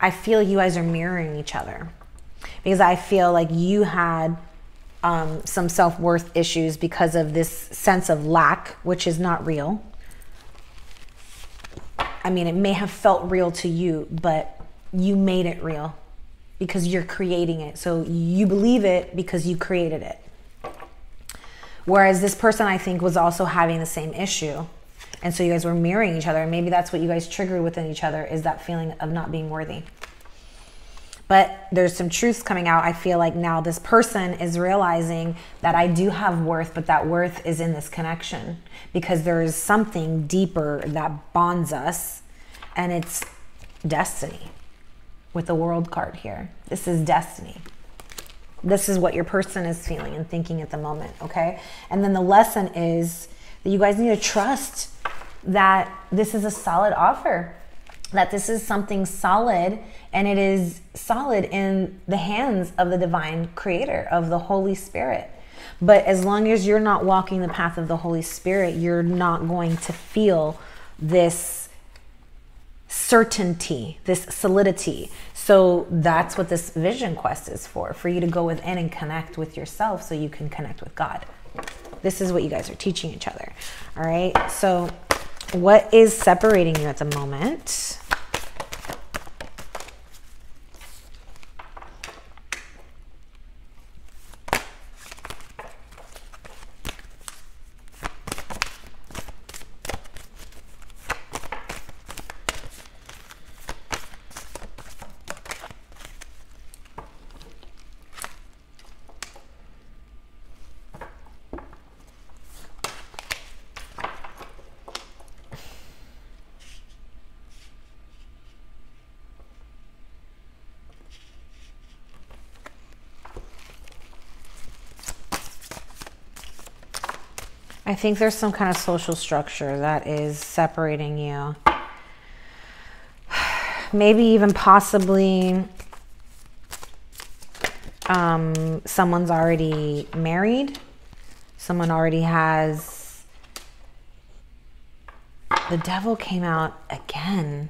I feel you guys are mirroring each other, because I feel like you had some self-worth issues because of this sense of lack, which is not real. I mean, it may have felt real to you, but you made it real because you're creating it. So you believe it because you created it. Whereas this person, I think, was also having the same issue. And so you guys were mirroring each other. And maybe that's what you guys triggered within each other, is that feeling of not being worthy. But there's some truths coming out. I feel like now this person is realizing that I do have worth, but that worth is in this connection, because there is something deeper that bonds us, and it's destiny with the World card here. This is destiny. This is what your person is feeling and thinking at the moment, okay? And then the lesson is that you guys need to trust that this is a solid offer, that this is something solid, and it is solid in the hands of the divine creator, of the Holy Spirit. But as long as you're not walking the path of the Holy Spirit, you're not going to feel this certainty, this solidity. So that's what this vision quest is for you to go within and connect with yourself so you can connect with God. This is what you guys are teaching each other. All right. So what is separating you at the moment? I think there's some kind of social structure that is separating you. Maybe even possibly someone's already married. Someone already has... The devil came out again.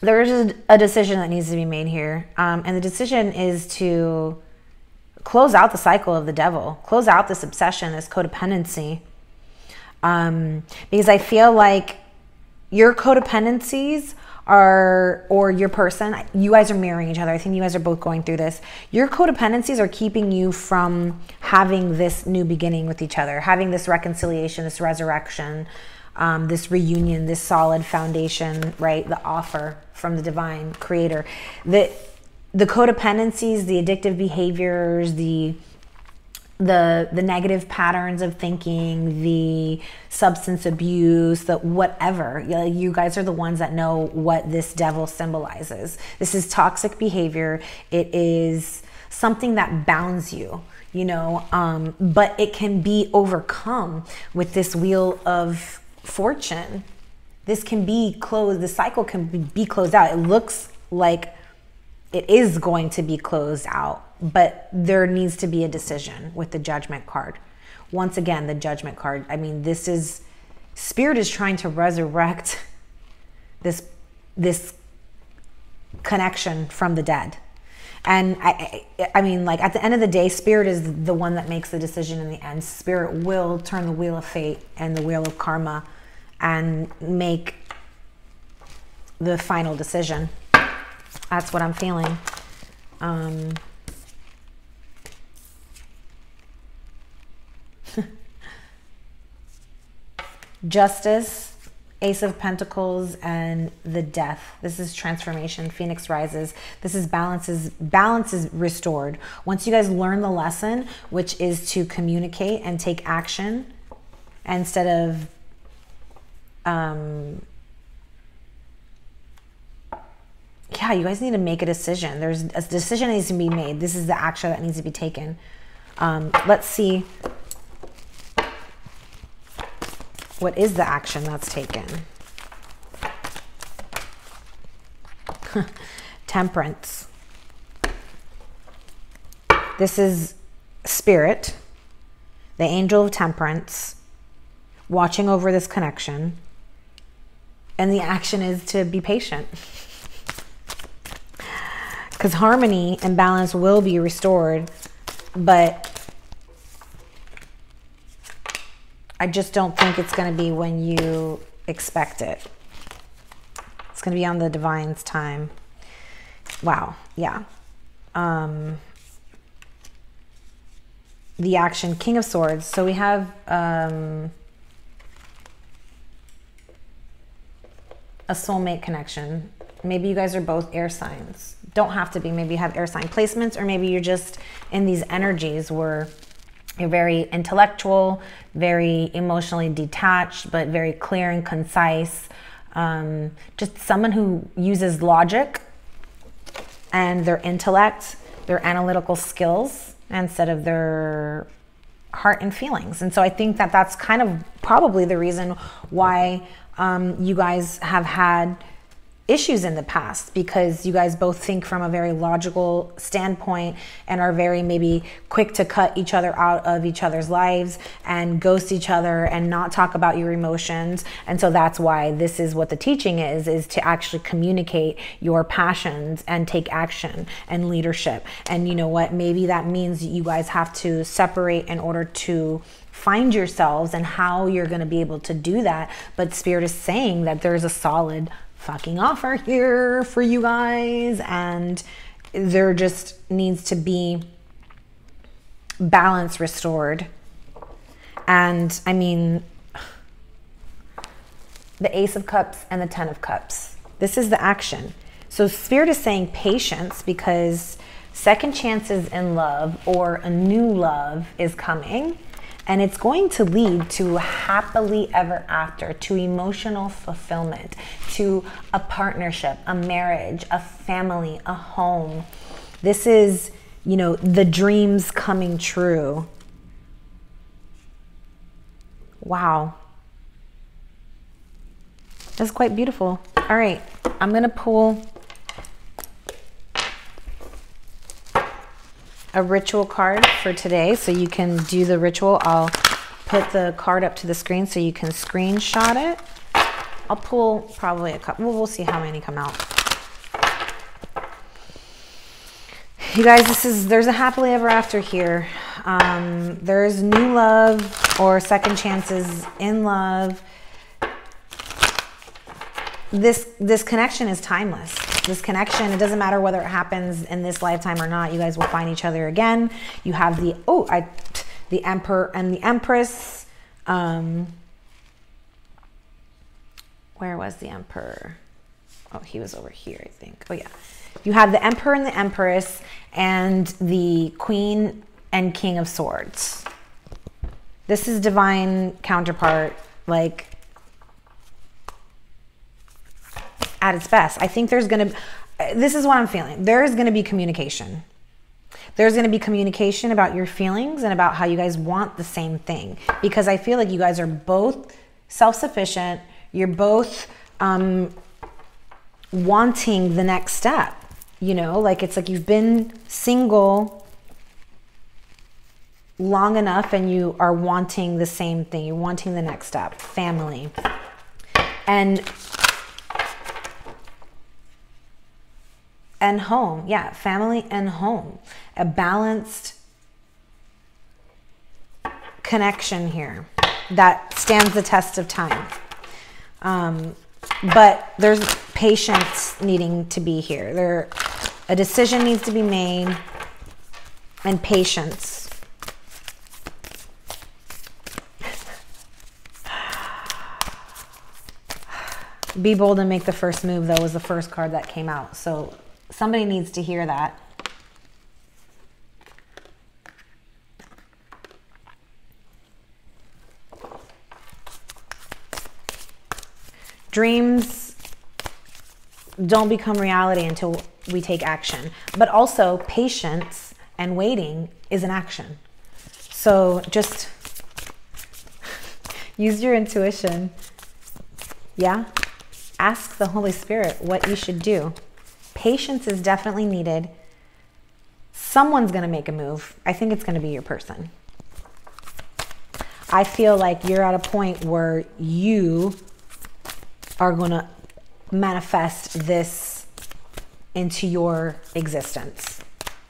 There is a decision that needs to be made here. And the decision is to close out the cycle of the devil, close out this obsession, this codependency. Because I feel like your codependencies are, or your person, you guys are mirroring each other. I think you guys are both going through this. Your codependencies are keeping you from having this new beginning with each other, having this reconciliation, this resurrection, this reunion, this solid foundation, right? The offer from the divine creator. The codependencies, the addictive behaviors, the negative patterns of thinking, the substance abuse, the whatever. You guys are the ones that know what this devil symbolizes. This is toxic behavior. It is something that bounds you, you know, but it can be overcome with this wheel of fortune. This can be closed. The cycle can be closed out. It looks like it is going to be closed out, but there needs to be a decision with the Judgment card. Once again, the Judgment card. I mean, this is, Spirit is trying to resurrect this connection from the dead. And I mean, like at the end of the day, Spirit is the one that makes the decision in the end. Spirit will turn the wheel of fate and the wheel of karma and make the final decision. That's what I'm feeling. Justice, Ace of Pentacles, and the Death. This is transformation. Phoenix rises. This is balance is restored. Once you guys learn the lesson, which is to communicate and take action instead of yeah, you guys need to make a decision. There's a decision that needs to be made. This is the action that needs to be taken. Let's see. What is the action that's taken? Temperance. This is Spirit, the angel of temperance, watching over this connection. And the action is to be patient. Because harmony and balance will be restored, but I just don't think it's going to be when you expect it. It's going to be on the divine's time. Wow. Yeah. The action, King of Swords. So we have a a soulmate connection. Maybe you guys are both air signs. Don't have to be. Maybe you have air sign placements, or maybe you're just in these energies where you're very intellectual, very emotionally detached, but very clear and concise. Just someone who uses logic and their intellect, their analytical skills, instead of their heart and feelings. And so I think that that's kind of probably the reason why you guys have had issues in the past, because you guys both think from a very logical standpoint and are very maybe quick to cut each other out of each other's lives and ghost each other and not talk about your emotions. And so that's why this is what the teaching is to actually communicate your passions and take action and leadership. And you know what, maybe that means you guys have to separate in order to find yourselves and how you're going to be able to do that. But Spirit is saying that there's a solid fucking offer here for you guys, and there just needs to be balance restored. And I mean, the Ace of Cups and the Ten of Cups, this is the action. So Spirit is saying patience, because second chances in love or a new love is coming. And it's going to lead to happily ever after, to emotional fulfillment, to a partnership, a marriage, a family, a home. This is, you know, the dreams coming true. Wow. That's quite beautiful. All right, I'm going to pull a ritual card for today so you can do the ritual. I'll put the card up to the screen so you can screenshot it. I'll pull probably a couple. We'll see how many come out. You guys, there's a happily ever after here. There's new love or second chances in love. This connection is timeless. This connection, it doesn't matter whether it happens in this lifetime or not, you guys will find each other again. You have the Emperor and the Empress. Where was the Emperor? Oh, he was over here, I think. Oh yeah. You have the Emperor and the Empress and the Queen and King of Swords. This is divine counterpart, like, at its best. I think there's going to, this is what I'm feeling. There is going to be communication. There's going to be communication about your feelings and about how you guys want the same thing. Because I feel like you guys are both self-sufficient. You're both wanting the next step. You know, like it's like you've been single long enough and you are wanting the same thing. You're wanting the next step, family. And home. Yeah, family and home. A balanced connection here that stands the test of time. But there's patience needing to be here. A decision needs to be made, and patience. Be bold and make the first move, though, was the first card that came out. So somebody needs to hear that. Dreams don't become reality until we take action. But also, patience and waiting is an action. So just use your intuition. Yeah? Ask the Holy Spirit what you should do. Patience is definitely needed. Someone's going to make a move. I think it's going to be your person. I feel like you're at a point where you are going to manifest this into your existence.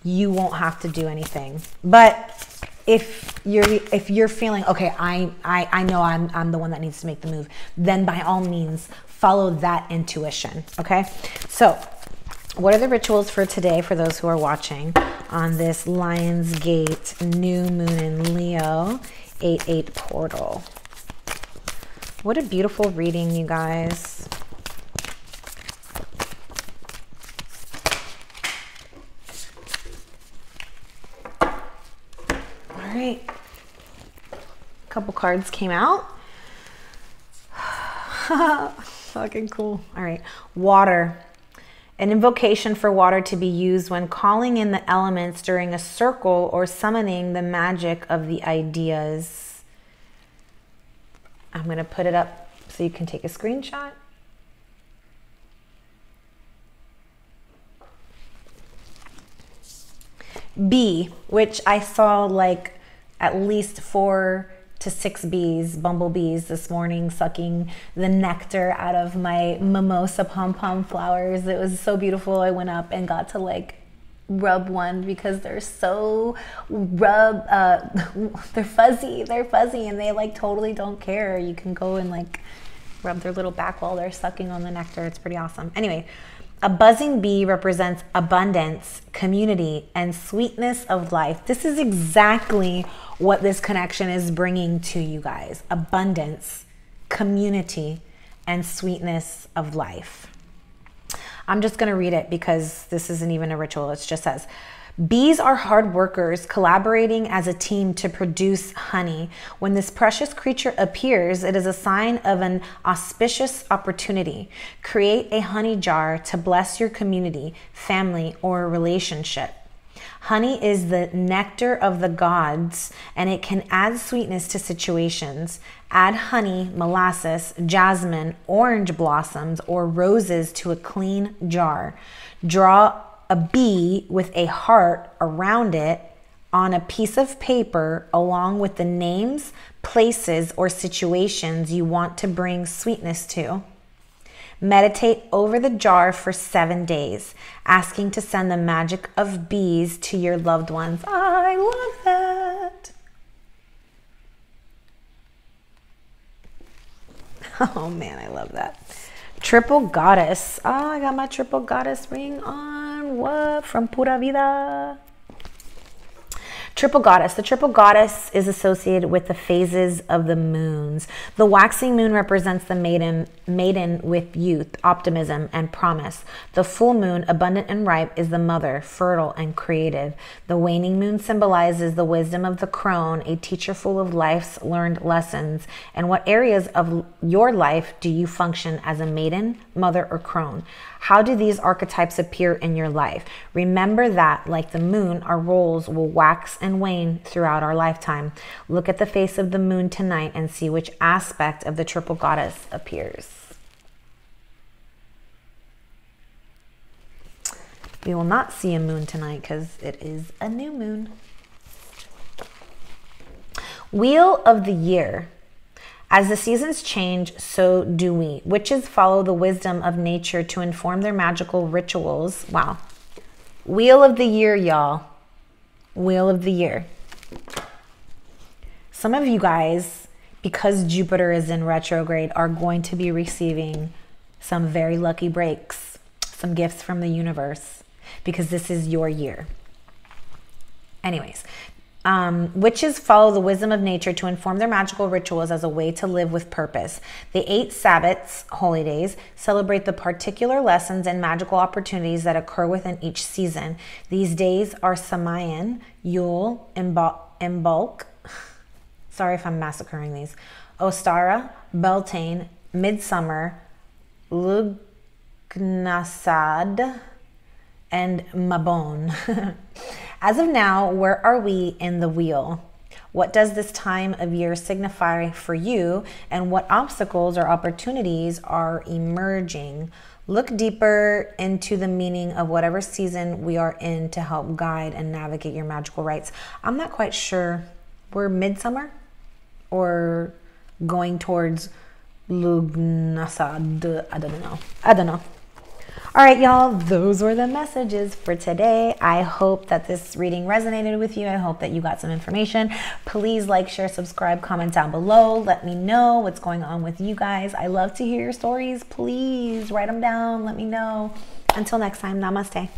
You won't have to do anything. But if you're feeling, okay, I know I'm the one that needs to make the move, then by all means follow that intuition. Okay? So what are the rituals for today for those who are watching on this Lionsgate new moon in Leo 8/8 portal? What a beautiful reading, you guys. couple cards came out. Fucking cool. All right. Water. An invocation for water to be used when calling in the elements during a circle or summoning the magic of the ideas. I'm going to put it up so you can take a screenshot. Bee, which I saw like at least 4 to 6 bees, bumblebees this morning, sucking the nectar out of my mimosa pom-pom flowers. It was so beautiful. I went up and got to like rub one because they're so they're fuzzy and they like totally don't care. You can go and like rub their little back while they're sucking on the nectar. It's pretty awesome. Anyway, a buzzing bee represents abundance, community, and sweetness of life. This is exactly what this connection is bringing to you guys. Abundance, community, and sweetness of life. I'm just going to read it because this isn't even a ritual. It just says, bees are hard workers collaborating as a team to produce honey. When this precious creature appears, it is a sign of an auspicious opportunity. Create a honey jar to bless your community, family, or relationship. Honey is the nectar of the gods, and it can add sweetness to situations. Add honey, molasses, jasmine, orange blossoms, or roses to a clean jar. Draw a bee with a heart around it on a piece of paper along with the names, places, or situations you want to bring sweetness to. Meditate over the jar for 7 days, asking to send the magic of bees to your loved ones. I love that. Oh man, I love that. Triple Goddess. Oh, I got my Triple Goddess ring on. What? From Pura Vida. Triple Goddess. The Triple Goddess is associated with the phases of the moons. The waxing moon represents the maiden with youth, optimism, and promise. The full moon, abundant and ripe, is the mother, fertile and creative. The waning moon symbolizes the wisdom of the crone, a teacher full of life's learned lessons. And what areas of your life do you function as a maiden, mother, or crone? How do these archetypes appear in your life? Remember that, like the moon, our roles will wax and wane throughout our lifetime. Look at the face of the moon tonight and see which aspect of the Triple Goddess appears. We will not see a moon tonight because it is a new moon. Wheel of the Year. As the seasons change, so do we. Witches follow the wisdom of nature to inform their magical rituals. Wow. Wheel of the Year, y'all. Wheel of the Year. Some of you guys, because Jupiter is in retrograde, are going to be receiving some very lucky breaks, some gifts from the universe, because this is your year. Anyways. Witches follow the wisdom of nature to inform their magical rituals as a way to live with purpose. The 8 Sabbats, holy days, celebrate the particular lessons and magical opportunities that occur within each season. These days are Samayan, Yule, Imbolc, sorry if I'm massacring these, Ostara, Beltane, Midsummer, Lugnasad, and Mabon. As of now, where are we in the wheel? What does this time of year signify for you, and what obstacles or opportunities are emerging? Look deeper into the meaning of whatever season we are in to help guide and navigate your magical rites. I'm not quite sure. We're midsummer or going towards Lugnasad? I don't know. All right, y'all, those were the messages for today. I hope that this reading resonated with you. I hope that you got some information. Please like, share, subscribe, comment down below. Let me know what's going on with you guys. I love to hear your stories. Please write them down. Let me know. Until next time, namaste.